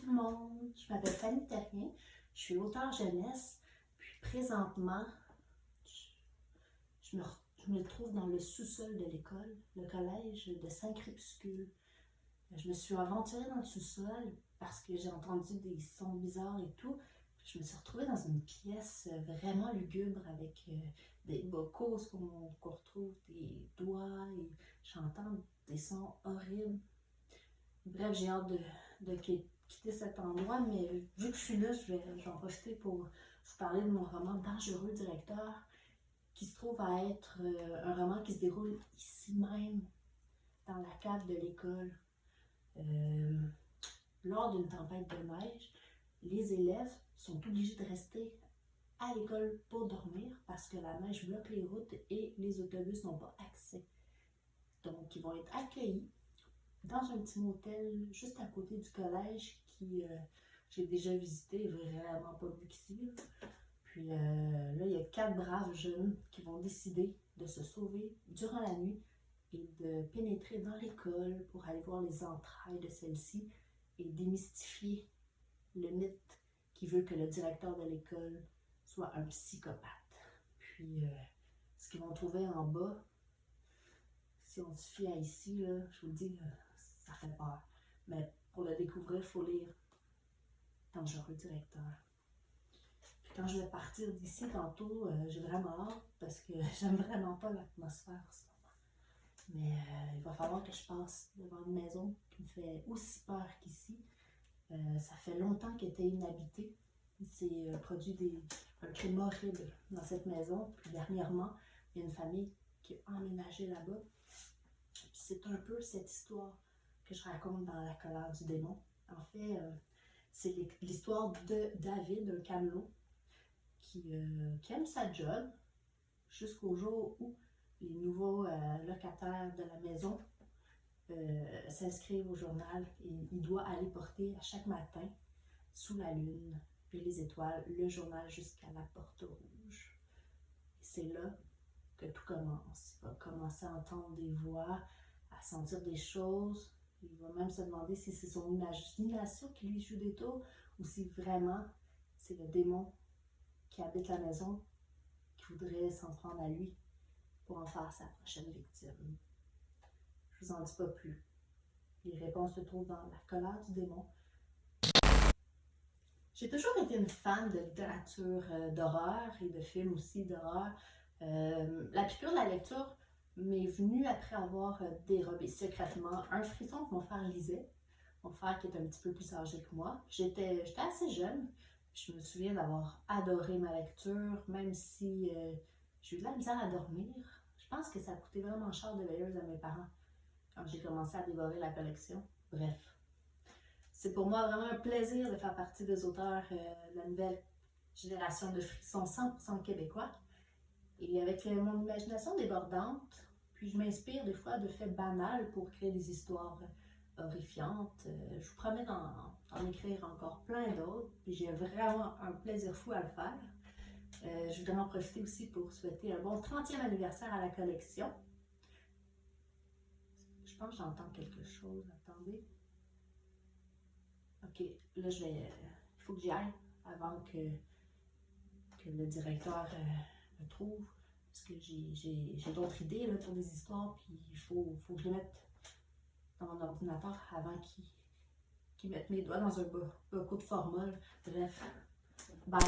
tout le monde, je m'appelle Fanny Terrien, je suis auteure jeunesse, puis présentement, je me trouve dans le sous-sol de l'école, le collège de Saint-Crépuscule. Je me suis aventurée dans le sous-sol parce que j'ai entendu des sons bizarres et tout. Je me suis retrouvée dans une pièce vraiment lugubre avec des bocaux qu'on retrouve, des doigts, et j'entends des sons horribles. Bref, j'ai hâte de quitter cet endroit, mais vu que je suis là, je vais en profiter pour vous parler de mon roman Dangereux directeur, qui se trouve à être un roman qui se déroule ici même, dans la cave de l'école. Lors d'une tempête de neige, les élèves sont obligés de rester à l'école pour dormir parce que la neige bloque les routes et les autobus n'ont pas accès. Donc, ils vont être accueillis dans un petit motel juste à côté du collège qui, j'ai déjà visité, vraiment pas vu qu'ici. Puis là, il y a 4 braves jeunes qui vont décider de se sauver durant la nuit et de pénétrer dans l'école pour aller voir les entrailles de celle-ci et démystifier le mythe qui veut que le directeur de l'école soit un psychopathe. Puis, ce qu'ils vont trouver en bas, si on se fie à ici, là, je vous le dis, ça fait peur. Mais pour le découvrir, il faut lire Dangereux directeur. Puis quand je vais partir d'ici tantôt, j'ai vraiment hâte parce que j'aime vraiment pas l'atmosphère en ce moment. Mais il va falloir que je passe devant une maison qui me fait aussi peur qu'ici. Ça fait longtemps qu'elle était inhabitée. Il s'est produit un crime horrible dans cette maison. Puis dernièrement, il y a une famille qui a emménagé là-bas. Puis c'est un peu cette histoire que je raconte dans La colère du démon. En fait, c'est l'histoire de David, un camelot, qui aime sa job jusqu'au jour où les nouveaux locataires de la maison s'inscrivent au journal et il doit aller porter à chaque matin, sous la lune et les étoiles, le journal jusqu'à la porte rouge. Et c'est là que tout commence. Il va commencer à entendre des voix, à sentir des choses. Il va même se demander si c'est son imagination qui lui joue des tours ou si vraiment c'est le démon qui habite la maison qui voudrait s'en prendre à lui pour en faire sa prochaine victime. Je vous en dis pas plus. Les réponses se trouvent dans La colère du démon. J'ai toujours été une fan de littérature d'horreur et de films aussi d'horreur. La piqûre de la lecture m'est venue après avoir dérobé secrètement un frisson que mon frère lisait. Mon frère qui est un petit peu plus âgé que moi. J'étais assez jeune. Je me souviens d'avoir adoré ma lecture, même si j'ai eu de la misère à dormir. Je pense que ça a coûté vraiment cher de veilleuse à mes parents quand j'ai commencé à dévorer la collection. Bref, c'est pour moi vraiment un plaisir de faire partie des auteurs de la nouvelle génération de frissons 100% québécois. Et avec mon imagination débordante, puis je m'inspire des fois de faits banals pour créer des histoires horrifiantes. Je vous promets d'en écrire encore plein d'autres, puis j'ai vraiment un plaisir fou à le faire. Je voudrais en profiter aussi pour souhaiter un bon 30e anniversaire à la collection. Je pense que j'entends quelque chose. Attendez. Ok, là il faut que j'y aille avant que le directeur me trouve. Parce que j'ai d'autres idées là, pour des histoires, puis il faut que je les mette dans mon ordinateur avant qu'il mette mes doigts dans un bocaux de formol. Bref, bye!